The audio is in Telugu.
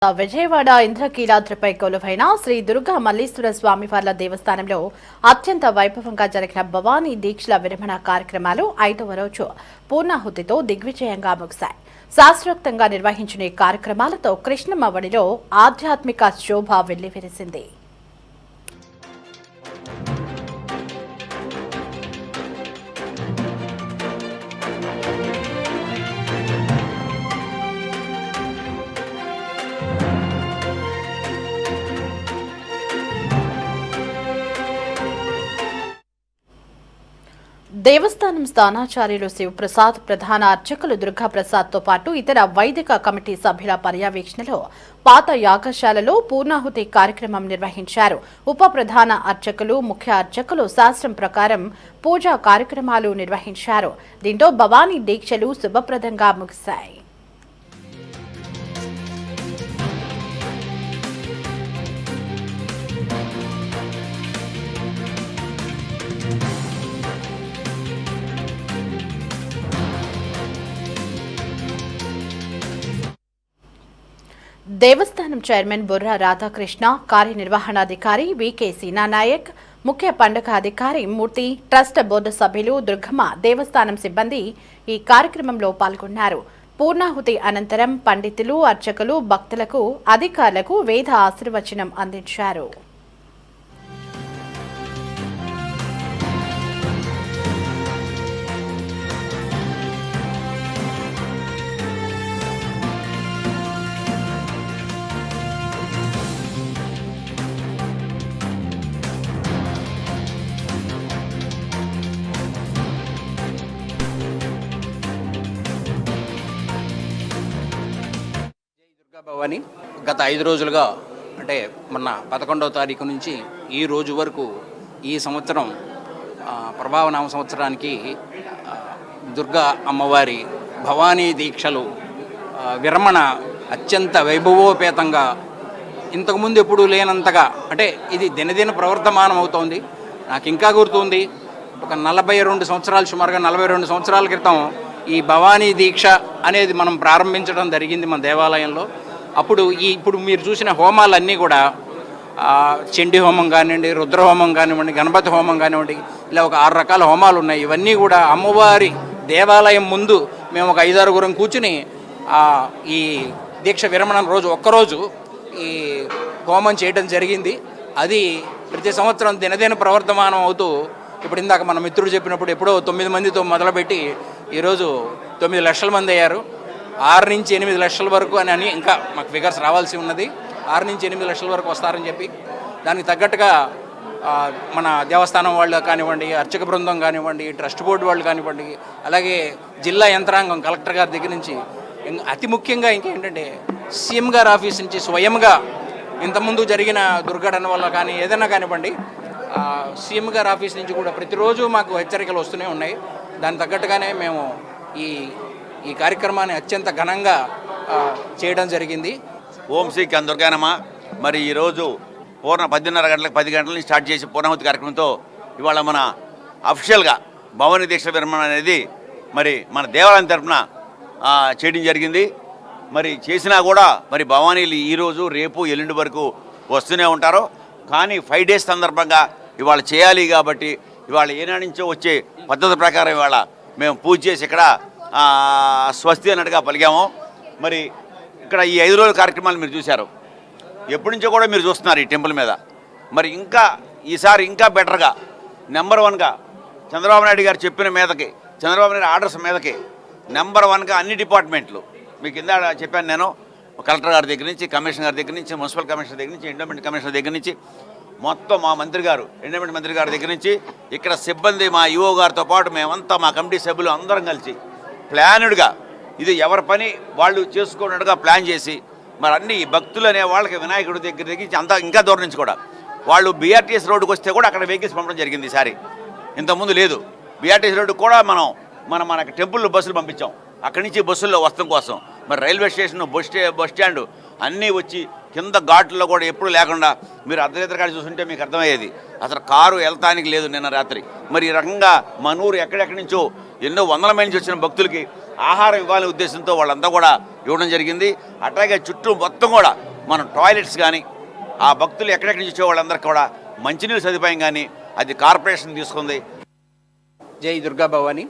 విజయవాడ ఇంద్రకీలాద్రిపై కొలువైన శ్రీ దుర్గా మల్లీశ్వర స్వామివార్ల దేవస్థానంలో అత్యంత వైభవంగా జరిగిన భవానీ దీక్షల విరమణ కార్యక్రమాలు 5వ రోజు పూర్ణాహుతితో దిగ్విజయంగా ముగిశాయి. శాస్త్రోక్తంగా నిర్వహించిన ఈ కార్యక్రమాలతో కృష్ణమ్మ వడిలో ఆధ్యాత్మిక శోభ వెల్లివిరిసింది. దేవస్థానం స్థానాచార్యులు శివప్రసాద్, ప్రధాన అర్చకులు దుర్గాప్రసాద్తో పాటు ఇతర వైదిక కమిటీ సభ్యుల పర్యవేక్షణలో పాత యాగశాలలో పూర్ణాహుతి కార్యక్రమం నిర్వహించారు. ఉప ప్రధాన అర్చకులు, ముఖ్య అర్చకులు శాస్త్రం ప్రకారం పూజా కార్యక్రమాలు నిర్వహించారు. దీంతో భవానీ దీక్షలు శుభప్రదంగా ముగిశాయి. దేవస్థానం చైర్మన్ బుర్రా రాధాకృష్ణ, కార్యనిర్వహణాధికారి వికే సీనానాయక్, ముఖ్య పండుగ అధికారి మూర్తి, ట్రస్ట్ బోర్డు సభ్యులు, దుర్గమ్మ దేవస్థానం సిబ్బంది ఈ కార్యక్రమంలో పాల్గొన్నారు. పూర్ణాహుతి అనంతరం పండితులు, అర్చకులు, భక్తులకు, అధికారులకు వేద ఆశీర్వచనం అందించారు. భవాని గత 5 రోజులుగా అంటే మొన్న 11వ తారీఖు నుంచి ఈ రోజు వరకు ఈ సంవత్సరం ప్రభావనామ సంవత్సరానికి దుర్గా అమ్మవారి భవానీ దీక్షలు విరమణ అత్యంత వైభవోపేతంగా ఇంతకుముందు ఎప్పుడూ లేనంతగా అంటే ఇది దినదిన ప్రవర్తమానం అవుతోంది. నాకు ఇంకా గుర్తుంది, ఒక 42 సంవత్సరాలు, సుమారుగా 42 సంవత్సరాల క్రితం ఈ భవానీ దీక్ష అనేది మనం ప్రారంభించడం జరిగింది మన దేవాలయంలో. అప్పుడు ఇప్పుడు మీరు చూసిన హోమాలన్నీ కూడా చండీ హోమం కానివ్వండి, రుద్రహోమం కానివ్వండి, గణపతి హోమం కానివ్వండి, ఇలా ఒక 6 రకాల హోమాలు ఉన్నాయి. ఇవన్నీ కూడా అమ్మవారి దేవాలయం ముందు మేము ఒక 5-6 కూర్చుని ఈ దీక్ష విరమణ రోజు ఒక్కరోజు ఈ హోమం చేయడం జరిగింది. అది ప్రతి సంవత్సరం దినదిన ప్రవర్తమానం అవుతూ ఇప్పుడు ఇందాక మన మిత్రుడు చెప్పినప్పుడు ఎప్పుడో 9 మందితో మొదలుపెట్టి ఈరోజు 9 లక్షల మంది అయ్యారు. 6 నుంచి 8 లక్షల వరకు అని ఇంకా మాకు ఫిగర్స్ రావాల్సి ఉన్నది. 6 నుంచి 8 లక్షల వరకు వస్తారని చెప్పి దానికి తగ్గట్టుగా మన దేవస్థానం వాళ్ళు కానివ్వండి, అర్చక బృందం కానివ్వండి, ట్రస్ట్ బోర్డు వాళ్ళు కానివ్వండి, అలాగే జిల్లా యంత్రాంగం కలెక్టర్ గారి దగ్గర నుంచి అతి ముఖ్యంగా ఇంకేంటంటే సీఎం గారి ఆఫీస్ నుంచి స్వయంగా ఇంతకుముందు జరిగిన దుర్ఘటన వల్ల కానీ ఏదైనా కానివ్వండి సీఎం గారి ఆఫీస్ నుంచి కూడా ప్రతిరోజు మాకు హెచ్చరికలు వస్తూనే ఉన్నాయి. దానికి తగ్గట్టుగానే మేము ఈ కార్యక్రమాన్ని అత్యంత ఘనంగా చేయడం జరిగింది. ఓం శ్రీ దుర్గానమ. మరి ఈరోజు 10:30 గంటల నుంచి స్టార్ట్ చేసి పూర్ణాహుతి కార్యక్రమంతో ఇవాళ మన అఫిషియల్గా భవానీ దీక్ష విరమణ అనేది మరి మన దేవాలయం తరఫున చేయడం జరిగింది. మరి చేసినా కూడా మరి భవానీలు ఈరోజు, రేపు, ఎల్లుండి వరకు వస్తూనే ఉంటారు. కానీ 5 డేస్ సందర్భంగా ఇవాళ చేయాలి కాబట్టి ఇవాళ ఏనాటి నుంచో వచ్చే పద్ధతి ప్రకారం ఇవాళ మేము పూజ చేసి ఇక్కడ స్వస్తి అన్నట్టుగా పలిగాము. మరి ఇక్కడ ఈ 5 రోజుల కార్యక్రమాలు మీరు చూశారు, ఎప్పటి నుంచో కూడా మీరు చూస్తున్నారు ఈ టెంపుల్ మీద. మరి ఇంకా ఈసారి ఇంకా బెటర్గా నెంబర్ 1గా చంద్రబాబు నాయుడు గారు చెప్పిన మీదకి, చంద్రబాబు నాయుడు ఆర్డర్స్ మీదకి నెంబర్ 1గా అన్ని డిపార్ట్మెంట్లు మీకు కింద చెప్పాను నేను, కలెక్టర్ గారి దగ్గర నుంచి, కమిషనర్ గారి దగ్గర నుంచి, మున్సిపల్ కమిషనర్ దగ్గర నుంచి, ఎండోమెంట్ కమిషనర్ దగ్గర నుంచి, మొత్తం మా మంత్రి గారు, ఎండోమెంట్ మంత్రి గారి దగ్గర నుంచి ఇక్కడ సిబ్బంది, మా ఈఓ గారితో పాటు మేమంతా మా కమిటీ సభ్యులు అందరం కలిసి ప్లానుడ్గా ఇది ఎవరి పని వాళ్ళు చేసుకున్నట్టుగా ప్లాన్ చేసి మరి అన్ని భక్తులు అనే వాళ్ళకి వినాయకుడి దగ్గర నుంచి అంతా ఇంకా దూరం నుంచి కూడా వాళ్ళు బీఆర్టీఎస్ రోడ్డుకి వస్తే కూడా అక్కడ వెహికల్స్ పంపడం జరిగింది. ఈసారి ఇంతకుముందు లేదు. బీఆర్టీఎస్ రోడ్డు కూడా మన టెంపుల్ బస్సులు పంపించాం, అక్కడి నుంచి బస్సుల్లో వస్తం కోసం. మరి రైల్వే స్టేషన్, బస్ స్టాండు అన్నీ వచ్చి కింద ఘాట్లో కూడా ఎప్పుడు లేకుండా మీరు అర్ధరాత్రి కాడ చూస్తుంటే మీకు అర్థమయ్యేది, అసలు కారు వెళ్తానికి లేదు నిన్న రాత్రి. మరి ఈ రకంగా మన ఊరు ఎక్కడెక్కడి నుంచో ఎన్నో వందల మైల్ నుంచి వచ్చిన భక్తులకి ఆహారం ఇవ్వాలనే ఉద్దేశంతో వాళ్ళంతా కూడా ఇవ్వడం జరిగింది. అట్లాగే చుట్టూ మొత్తం కూడా మనం టాయిలెట్స్ కానీ ఆ భక్తులు ఎక్కడెక్కడి నుంచి వచ్చే వాళ్ళందరికీ కూడా మంచినీళ్ళు సదుపాయం కానీ అది కార్పొరేషన్ తీసుకుంది. జై దుర్గా భవాని.